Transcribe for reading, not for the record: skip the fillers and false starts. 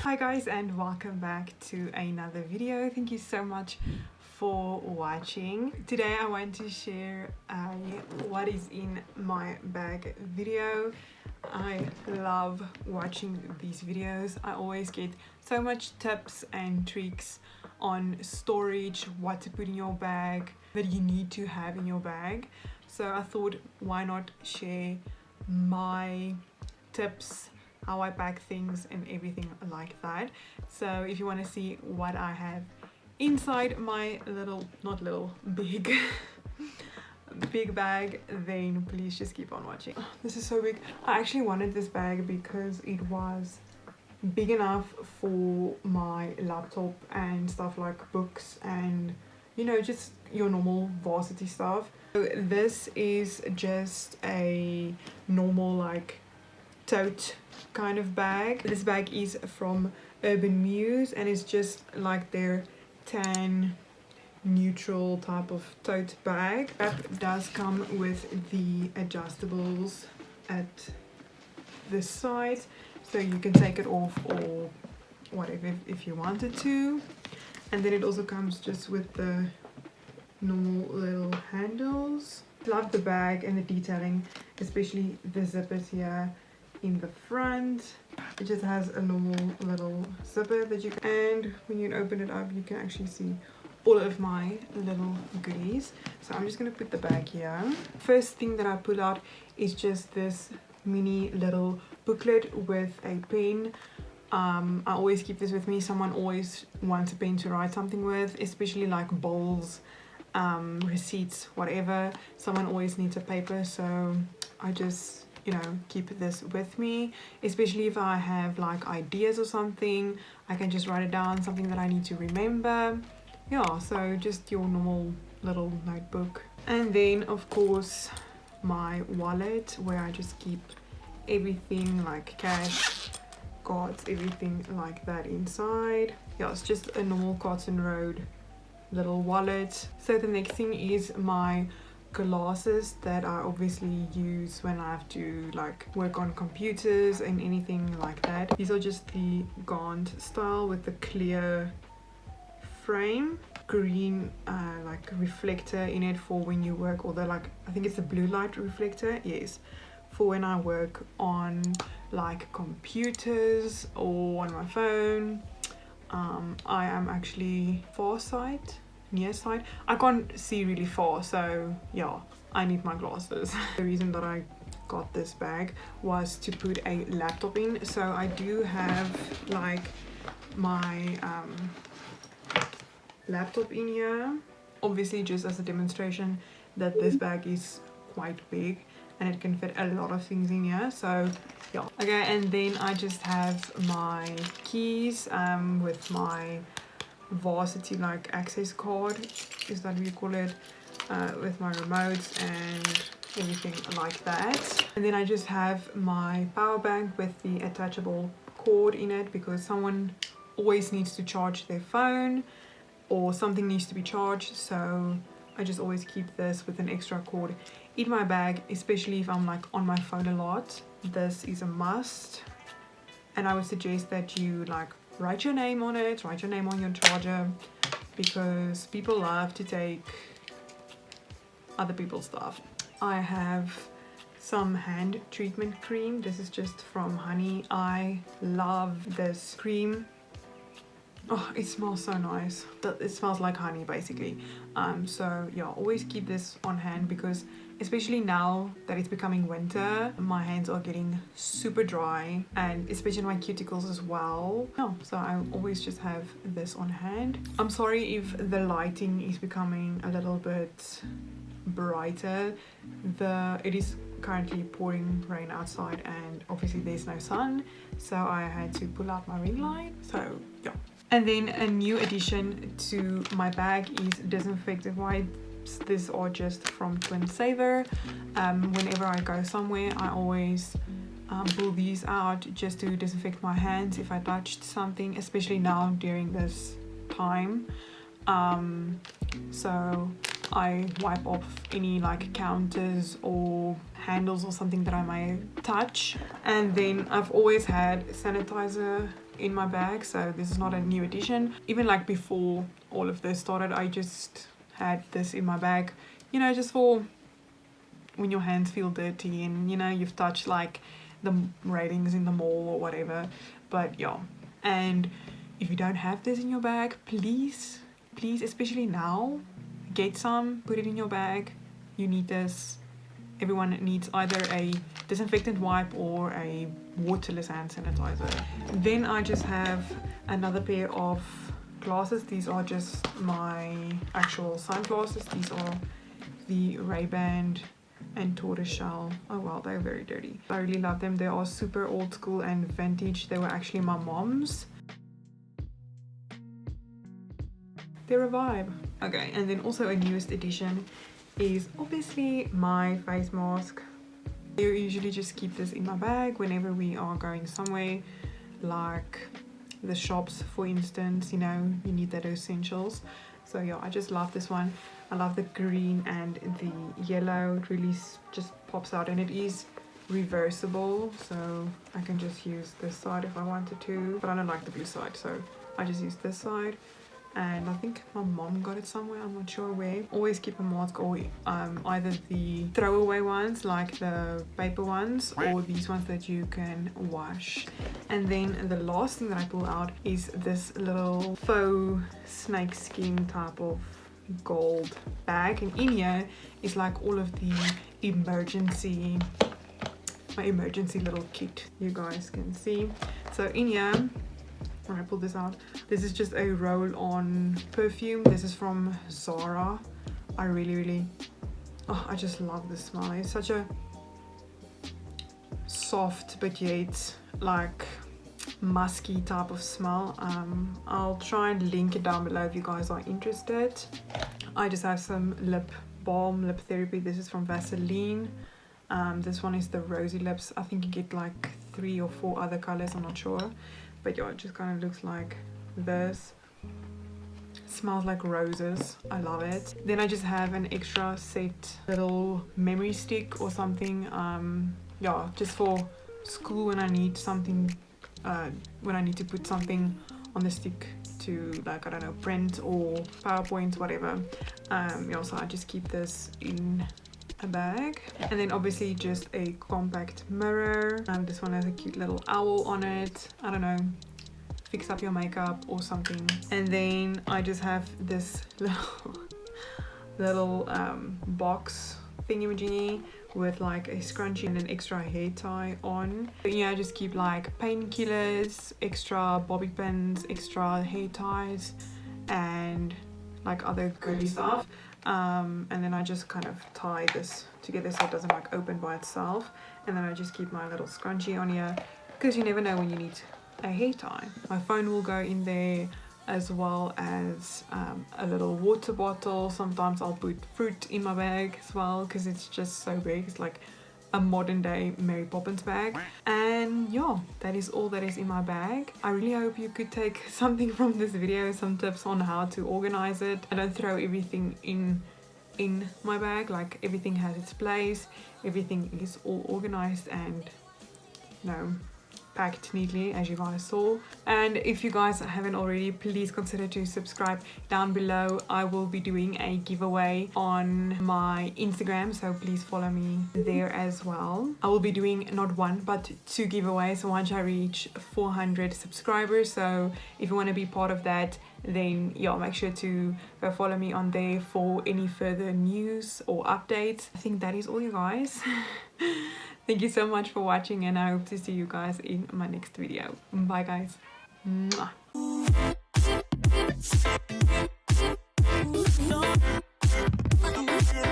Hi guys, and welcome back to another video. Thank you so much for watching. Today I want to share what is in my bag video. I love watching these videos. I always get so much tips and tricks on storage, what to put in your bag, that you need to have in your bag. So I thought, why not share my tips, how I pack things and everything like that. So if you want to see what I have inside my big big bag, then please just keep on watching. This is so big. I actually wanted this bag because it was big enough for my laptop and stuff like books and, you know, just your normal varsity stuff. So this is just a normal like tote kind of bag. This bag is from Urban Muse and it's just like their tan neutral type of tote bag. That does come with the adjustables at the side, so you can take it off or whatever if you wanted to. And then it also comes just with the normal little handles. Love the bag and the detailing, especially the zippers here in the front. It just has a normal little zipper that you can, and when you open it up you can actually see all of my little goodies. So I'm just gonna put the bag here. First thing that I pull out is just this mini little booklet with a pen. I always keep this with me. Someone always wants a pen to write something with, especially like bowls, receipts, whatever. Someone always needs a paper, so I just, you know, keep this with me, especially if I have like ideas or something. I can just write it down, something that I need to remember. Yeah, so just your normal little notebook. And then of course my wallet, where I just keep everything like cash, cards, everything like that inside. Yeah, it's just a normal Cotton Road little wallet. So the next thing is my glasses that I obviously use when I have to like work on computers and anything like that. These are just the Gaunt style with the clear frame, green like reflector in it for when you work, although like I think it's a blue light reflector, yes, for when I work on like computers or on my phone. I am actually farsight, nearsight. I can't see really far, so yeah, I need my glasses. The reason that I got this bag was to put a laptop in, so I do have like my laptop in here, obviously just as a demonstration that this bag is quite big and it can fit a lot of things in here. So yeah, okay. And then I just have my keys with my varsity like access card, is that what you call it, with my remotes and everything like that. And then I just have my power bank with the attachable cord in it, because someone always needs to charge their phone or something needs to be charged, so I just always keep this with an extra cord in my bag, especially if I'm like on my phone a lot. This is a must, and I would suggest that you like write your name on it, write your name on your charger, because people love to take other people's stuff. I have some hand treatment cream. This is just from Honey. I love this cream. Oh, it smells so nice. It smells like honey basically. So yeah, always keep this on hand, because especially now that it's becoming winter, my hands are getting super dry, and especially my cuticles as well. Yeah, so I always just have this on hand. I'm sorry if the lighting is becoming a little bit brighter. It is currently pouring rain outside and obviously there's no sun, so I had to pull out my ring light. So yeah. And then a new addition to my bag is disinfectant wipes. These are just from Twin Saver. Whenever I go somewhere, I always pull these out just to disinfect my hands if I touched something, especially now during this time. So I wipe off any like counters or handles or something that I may touch. And then I've always had sanitizer in my bag, so this is not a new addition. Even like before all of this started, I just had this in my bag, you know, just for when your hands feel dirty and you know you've touched like the railings in the mall or whatever. But yeah, and if you don't have this in your bag, please especially now, get some, put it in your bag. You need this. Everyone needs either a disinfectant wipe or a waterless hand sanitizer. Then I just have another pair of glasses. These are just my actual sunglasses. These are the Ray-Ban and tortoiseshell. Oh wow, they're very dirty. I really love them. They are super old school and vintage. They were actually my mom's. They're a vibe. Okay, and then also a newest addition is obviously my face mask. I usually just keep this in my bag whenever we are going somewhere, like the shops for instance, you know, you need that essentials. So yeah, I just love this one. I love the green and the yellow. It really just pops out, and it is reversible, so I can just use this side if I wanted to, but I don't like the blue side, so I just use this side. And I think my mom got it somewhere, I'm not sure where. Always keep a mask, or either the throwaway ones like the paper ones, or these ones that you can wash. And then the last thing that I pull out is this little faux snake skin type of gold bag, and in here is like all of the my emergency little kit, you guys can see. So in here, when I pull this out, this is just a roll-on perfume. This is from Zara. I really, oh, I just love the smell. It's such a soft but yet like musky type of smell. I'll try and link it down below if you guys are interested. I just have some lip balm, lip therapy. This is from Vaseline. This one is the Rosy Lips. I think you get like 3 or 4 other colors, I'm not sure. But yeah, it just kind of looks like this. Smells like roses. I love it. Then I just have an extra set little memory stick or something. Yeah, just for school when I need something, when I need to put something on the stick to, like, I don't know, print or PowerPoint, whatever. Yeah, so I just keep this in a bag. And then obviously just a compact mirror. This one has a cute little owl on it. I don't know, fix up your makeup or something. And then I just have this little box thingy with like a scrunchie and an extra hair tie on. But yeah, I just keep like painkillers, extra bobby pins, extra hair ties, and like other girly stuff. And then I just kind of tie this together so it doesn't like open by itself. And then I just keep my little scrunchie on here, because you never know when you need a hair tie. My phone will go in there, as well as a little water bottle. Sometimes I'll put fruit in my bag as well, because it's just so big. It's like a modern day Mary Poppins bag. And yeah, that is all that is in my bag. I really hope you could take something from this video, some tips on how to organize it. I don't throw everything in my bag. Like, everything has its place, everything is all organized and, you know, packed neatly, as you guys saw. And if you guys haven't already, please consider to subscribe. Down below I will be doing a giveaway on my Instagram, so please follow me there as well. I will be doing not 1 but 2 giveaways once I reach 400 subscribers. So if you want to be part of that, then yeah, make sure to go follow me on there for any further news or updates. I think that is all, you guys. Thank you so much for watching, and I hope to see you guys in my next video. Bye guys. Mwah.